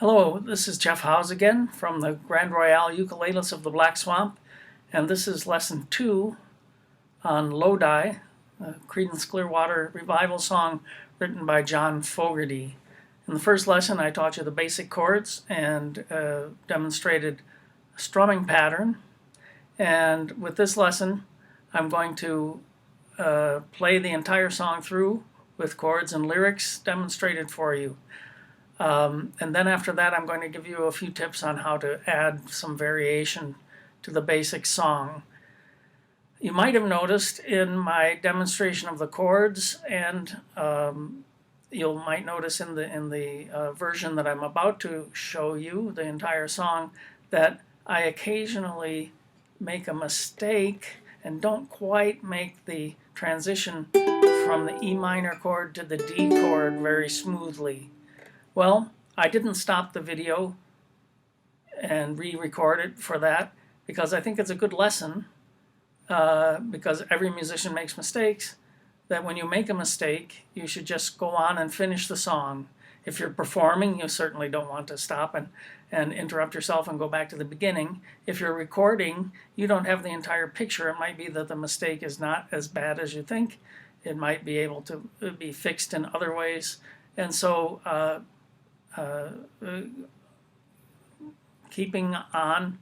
Hello, this is Jeff Howes again from the Grand Royale Ukulelists of the Black Swamp, and this is Lesson 2 on Lodi, a Creedence Clearwater revival song written by John Fogerty. In the first lesson I taught you the basic chords and demonstrated a strumming pattern, and with this lesson I'm going to play the entire song through with chords and lyrics demonstrated for you. And then after that, I'm going to give you a few tips on how to add some variation to the basic song. You might have noticed in my demonstration of the chords, and you might notice in the version that I'm about to show you, the entire song, that I occasionally make a mistake and don't quite make the transition from the E minor chord to the D chord very smoothly. Well, I didn't stop the video and re-record it for that because I think it's a good lesson, because every musician makes mistakes, that when you make a mistake, you should just go on and finish the song. If you're performing, you certainly don't want to stop and interrupt yourself and go back to the beginning. If you're recording, you don't have the entire picture. It might be that the mistake is not as bad as you think. It might be able to be fixed in other ways. And so keeping on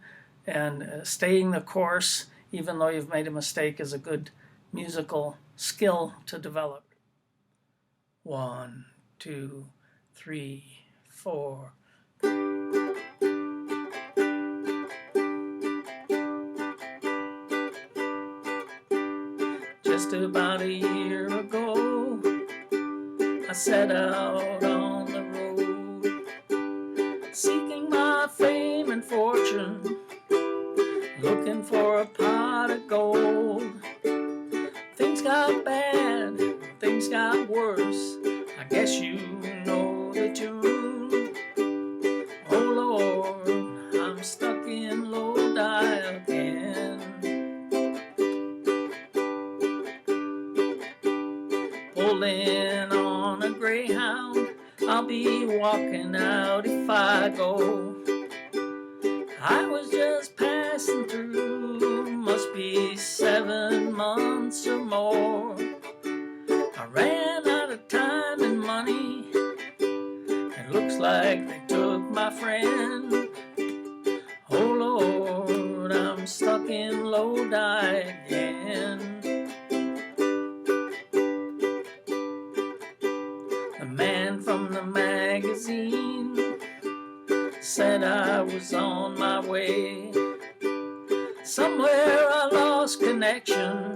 and staying the course, even though you've made a mistake, is a good musical skill to develop. 1, 2, 3, 4. Just about a year ago, I set out on the road, seeking my fame and fortune, looking for a pot of gold. Things got bad, things got worse, I guess you know the tune. Oh Lord, I'm stuck in Lodi again. Pulled in on a Greyhound, I'll be walking out if I go. I was just passing through, must be 7 months or more. I ran out of time and money, it looks like they took my friend. Oh Lord, I'm stuck in Lodi again. The man from the magazine said I was on my way. Somewhere I lost connection,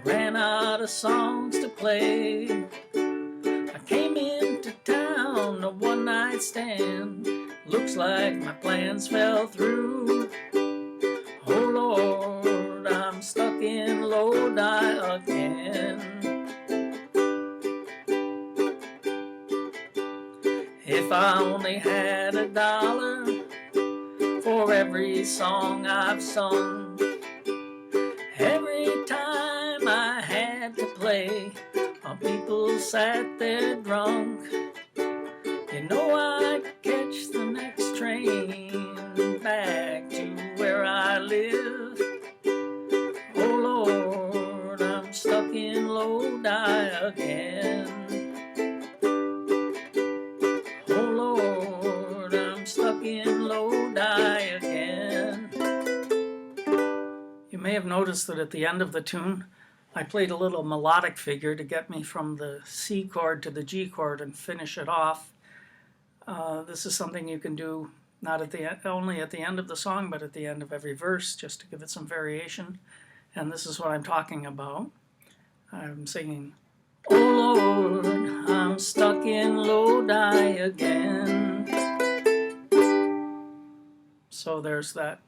ran out of songs to play. I came into town, a one-night stand, looks like my plans fell through. Oh Lord, I'm stuck in Lodi again. If I only had $1 for every song I've sung, every time I had to play while people sat there drunk, you know I'd catch the next train back to where I live. Oh Lord, I'm stuck in Lodi again. In Lodi again. You may have noticed that at the end of the tune I played a little melodic figure to get me from the C chord to the G chord and finish it off. This is something you can do not only at the end of the song, but at the end of every verse, just to give it some variation. And this is what I'm talking about. I'm singing, oh Lord, I'm stuck in Lodi again. So there's that.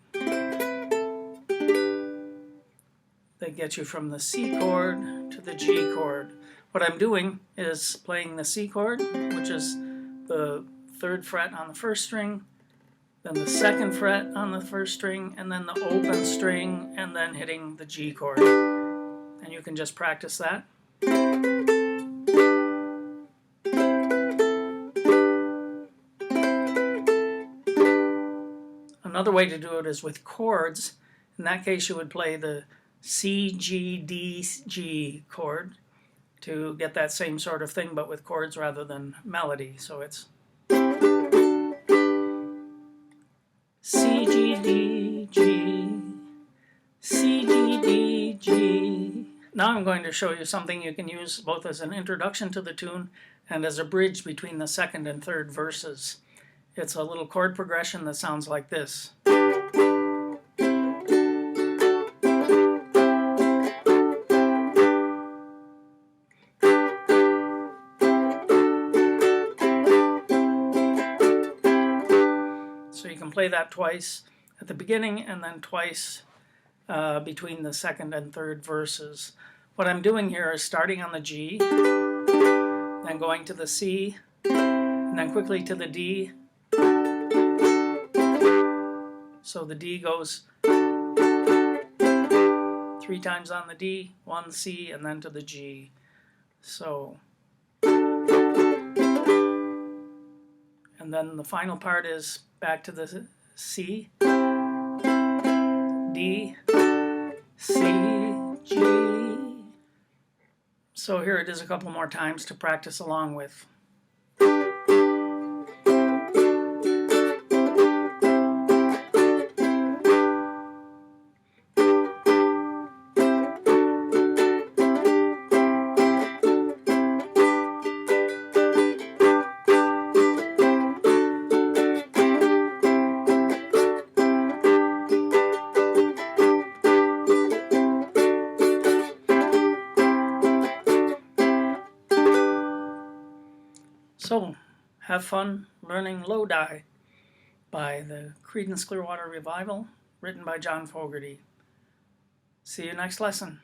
They get you from the C chord to the G chord. What I'm doing is playing the C chord, which is the 3rd fret on the 1st string, then the 2nd fret on the 1st string, and then the open string, and then hitting the G chord. And you can just practice that. Another way to do it is with chords. In that case, you would play the C, G, D, G chord to get that same sort of thing, but with chords rather than melody. So it's C, G, D, G, C, G, D, G. Now I'm going to show you something you can use both as an introduction to the tune and as a bridge between the second and third verses. It's a little chord progression that sounds like this. So you can play that twice at the beginning and then twice between the second and third verses. What I'm doing here is starting on the G, then going to the C, and then quickly to the D. So the D goes 3 times on the D, 1 C, and then to the G. So, and then the final part is back to the C, D, C, G. So here it is a couple more times to practice along with. So, have fun learning Lodi by the Creedence Clearwater Revival, written by John Fogerty. See you next lesson.